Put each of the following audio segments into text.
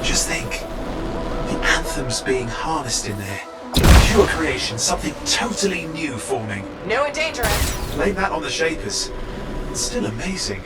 Just think, the Anthem's being harnessed in there. Pure creation, something totally new forming. New and dangerous. Blame that on the Shapers. It's still amazing.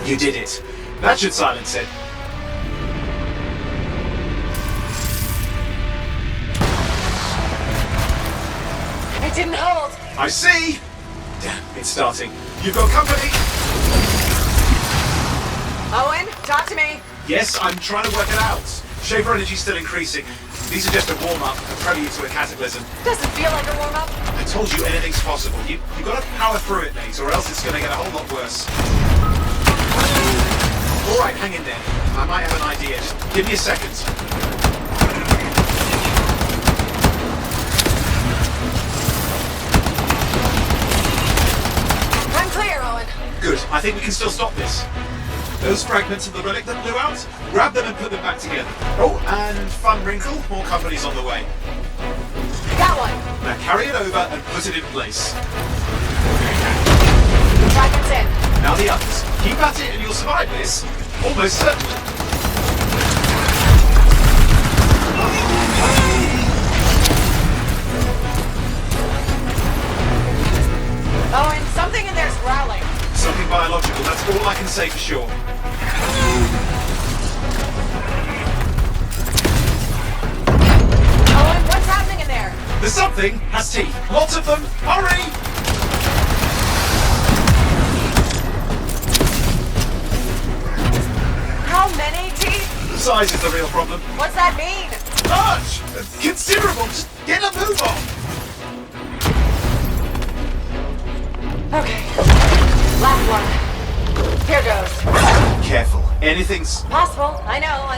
You did it. That should silence it. It didn't hold. I see! Damn, it's starting. You've got company! Owen, talk to me. Yes, I'm trying to work it out. Shaper energy's still increasing. These are just a warm-up, a prelude to a cataclysm. Doesn't feel like a warm-up. I told you anything's possible. You've got to power through it, mate, or else it's going to get a whole lot worse. All right, hang in there. I might have an idea. Just give me a second. I'm clear, Owen. Good. I think we can still stop this. Those fragments of the relic that blew out, grab them and put them back together. Oh, and fun wrinkle, more company's on the way. Got one. Now carry it over and put it in place. Fragments in. Now the others. Keep at it and you'll survive this. Almost certainly. Owen, something in there's growling. Something biological, that's all I can say for sure. Owen, what's happening in there? The something has teeth. Lots of them. Hurry! How many teeth? Size is the real problem. What's that mean? Large! Considerable! Just get a move on! Okay. Last one. Here goes. Careful. Anything's... Possible. I know.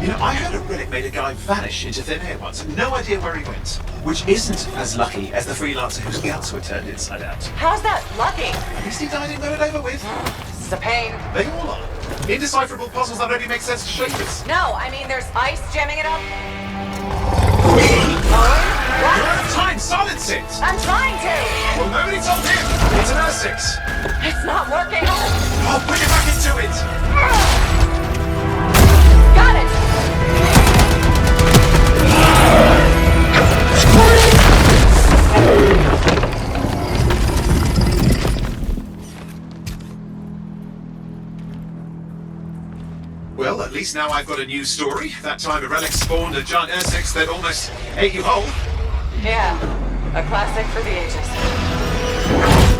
You know, I heard a relic made a guy vanish into thin air once. No idea where he went. Which isn't as lucky as the freelancer whose guts were turned inside out. How's that lucky? At least he died and got it over with. This is a pain. They all are. Indecipherable puzzles that only make sense to Shapers. No, I mean there's ice jamming it up. Owen? You're What? out of time! Silence it! I'm trying to. Well, nobody told him! It's an R6! It's not working. I'll put it back into it! Got it. Well, at least now I've got a news story. That time a relic spawned a giant air-6 that almost ate you whole. Yeah, a classic for the ages.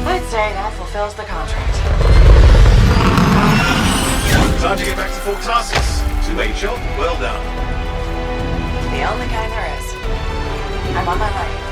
I'd say that fulfills the contract. Time to get back to Fort Tarsus. 2-8 shot, well done. The only kind there is. I'm on my way.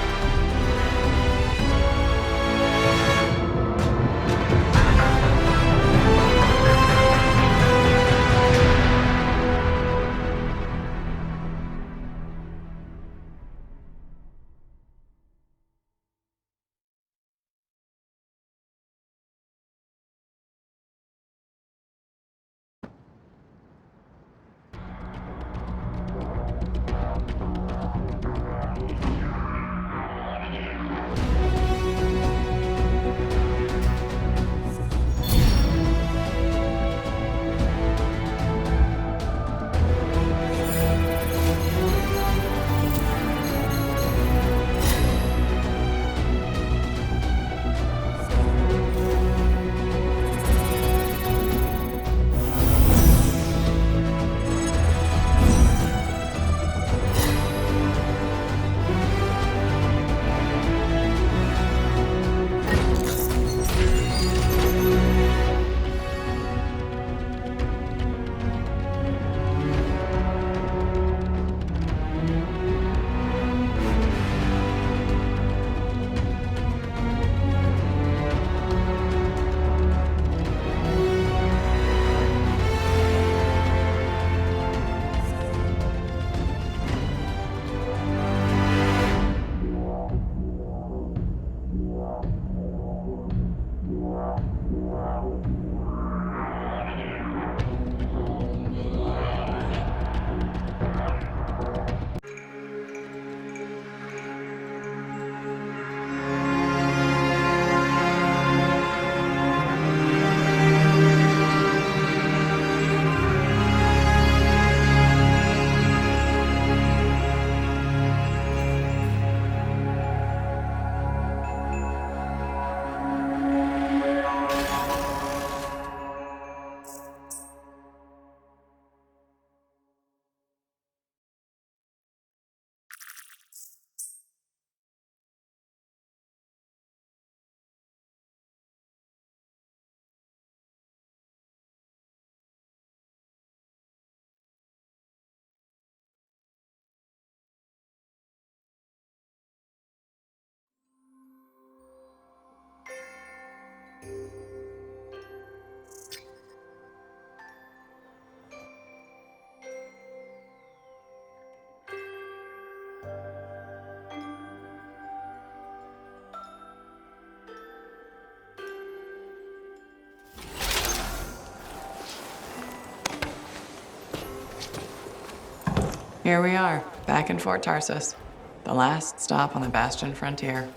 Here we are, back in Fort Tarsus. The last stop on the Bastion frontier.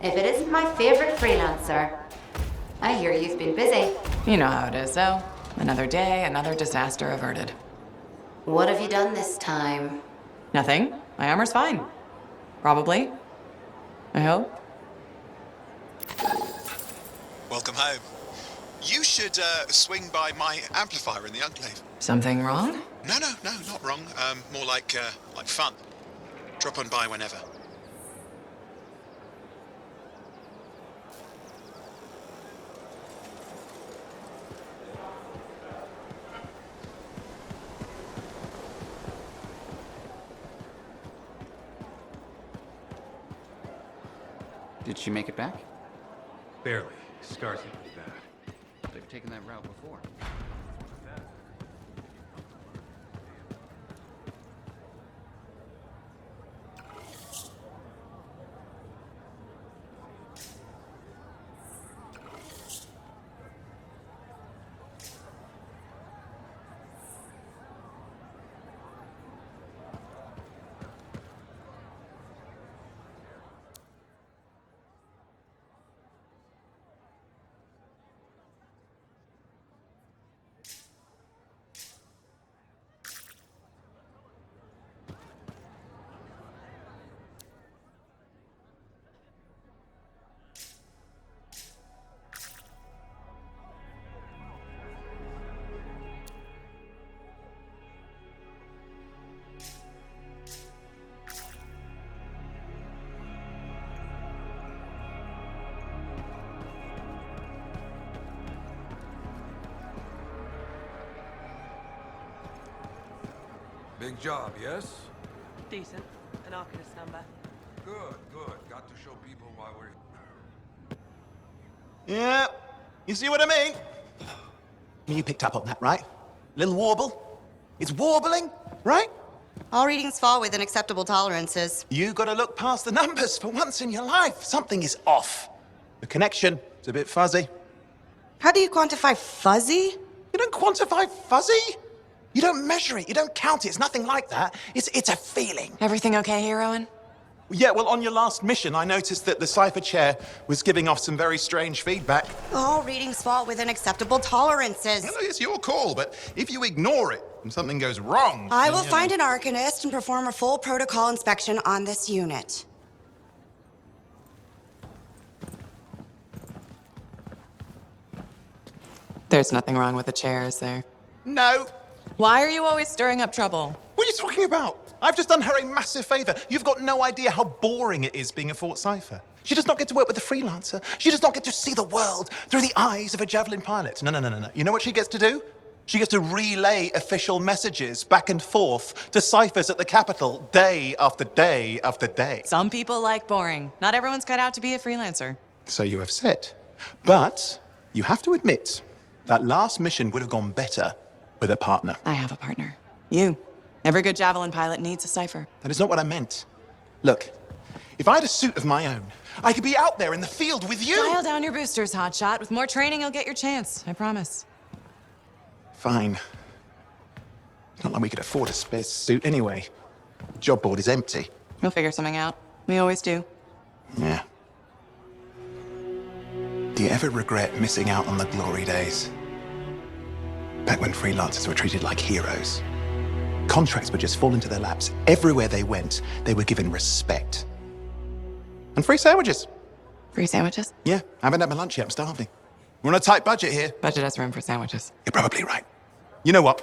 If it isn't my favorite freelancer. I hear you've been busy. You know how it is, though. Another day, another disaster averted. What have you done this time? Nothing. My armor's fine. Probably. I hope. Welcome home. You should swing by my amplifier in the Enclave. Something wrong? No, not wrong. More like fun. Drop on by whenever. Did she make it back? Barely. Scars seem pretty bad. They've taken that route before. Big job, yes? Decent. An Arcanist number. Good, good. Got to show people why we're... Yeah, you see what I mean? You picked up on that, right? Little warble? It's warbling, right? All readings fall within acceptable tolerances. You gotta look past the numbers for once in your life. Something is off. The connection is a bit fuzzy. How do you quantify fuzzy? You don't quantify fuzzy? You don't measure it, you don't count it, it's nothing like that. It's a feeling. Everything okay here, Owen? Yeah, well, on your last mission, I noticed that the cipher chair was giving off some very strange feedback. All readings fall within acceptable tolerances. Well, it's your call, but if you ignore it and something goes wrong... I will find an Arcanist and perform a full protocol inspection on this unit. There's nothing wrong with the chair, is there? No. Why are you always stirring up trouble? What are you talking about? I've just done her a massive favor. You've got no idea how boring it is being a Fort Cipher. She does not get to work with a freelancer. She does not get to see the world through the eyes of a Javelin pilot. No. You know what she gets to do? She gets to relay official messages back and forth to ciphers at the Capitol day after day after day. Some people like boring. Not everyone's cut out to be a freelancer. So you have said. But you have to admit, that last mission would have gone better with a partner. I have a partner. You. Every good Javelin pilot needs a cipher. That is not what I meant. Look, if I had a suit of my own, I could be out there in the field with you. Dial down your boosters, hotshot. With more training, you'll get your chance. I promise. Fine. It's not like we could afford a spare suit anyway. The job board is empty. We'll figure something out. We always do. Yeah. Do you ever regret missing out on the glory days? Back when freelancers were treated like heroes. Contracts would just fall into their laps. Everywhere they went, they were given respect. And free sandwiches. Free sandwiches? Yeah, I haven't had my lunch yet. I'm starving. We're on a tight budget here. Budget has room for sandwiches. You're probably right. You know what?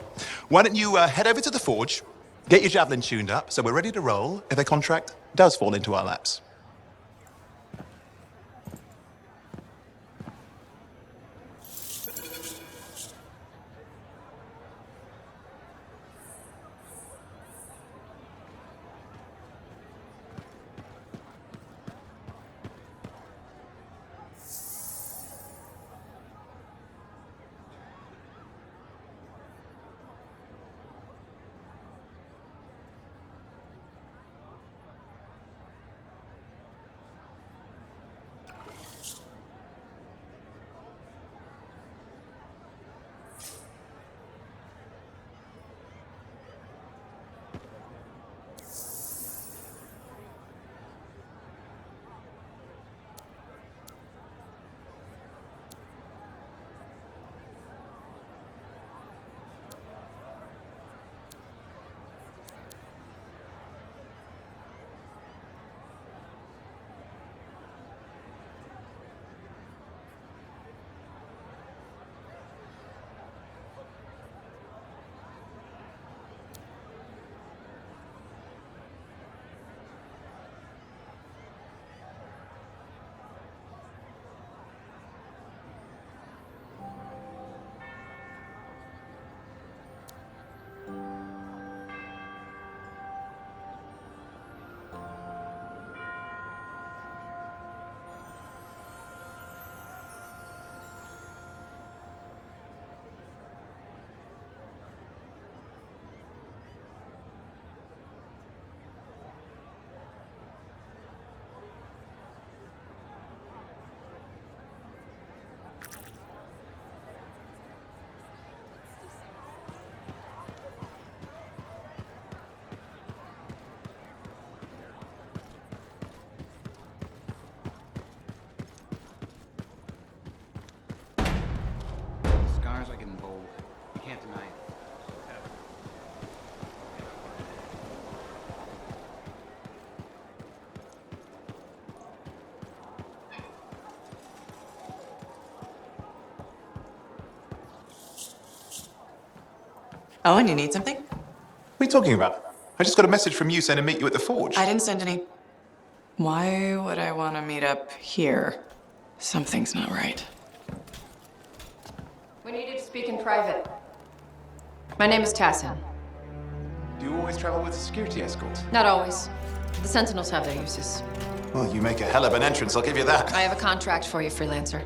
Why don't you head over to the forge, get your Javelin tuned up, so we're ready to roll if a contract does fall into our laps. Scars are getting bold. You can't deny it. Owen, you need something? What are you talking about? I just got a message from you saying to meet you at the forge. I didn't send any. Why would I want to meet up here? Something's not right. We needed to speak in private. My name is Tassin. Do You always travel with a security escort? Not always. The Sentinels have their uses. Well, you make a hell of an entrance, I'll give you that. I have a contract for you, freelancer.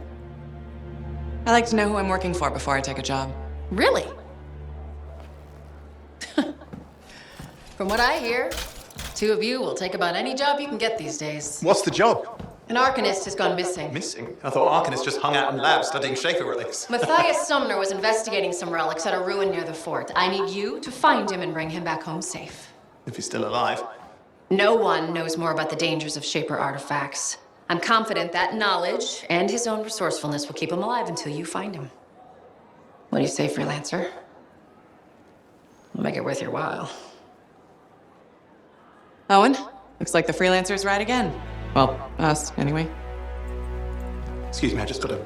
I like to know who I'm working for before I take a job. Really? From what I hear, two of you will take about any job you can get these days. What's the job? An Arcanist has gone missing. Missing? I thought Arcanists just hung out in labs studying Schaefer relics. Matthias Sumner was investigating some relics at a ruin near the fort. I need you to find him and bring him back home safe. If he's still alive. No one knows more about the dangers of Shaper artifacts. I'm confident that knowledge and his own resourcefulness will keep him alive until you find him. What do you say, freelancer? I'll make it worth your while. Owen, looks like the freelancer's right again. Well, us, anyway. Excuse me, I just got a...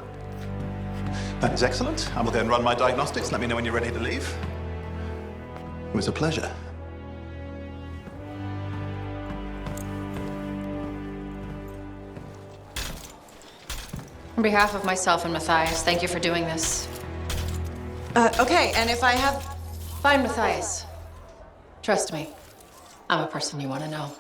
That is excellent. I will then run my diagnostics. Let me know when you're ready to leave. It was a pleasure. On behalf of myself and Matthias, thank you for doing this. Okay, and if I have... Fine, Matthias. Trust me, I'm a person you want to know.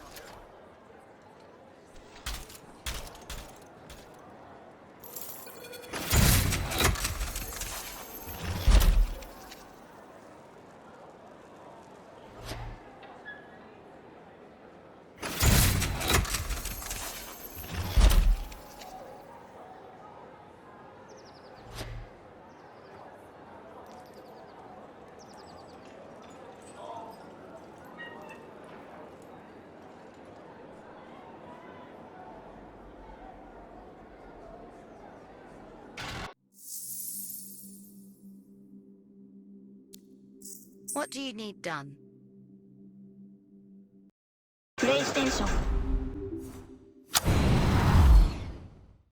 What do you need done? PlayStation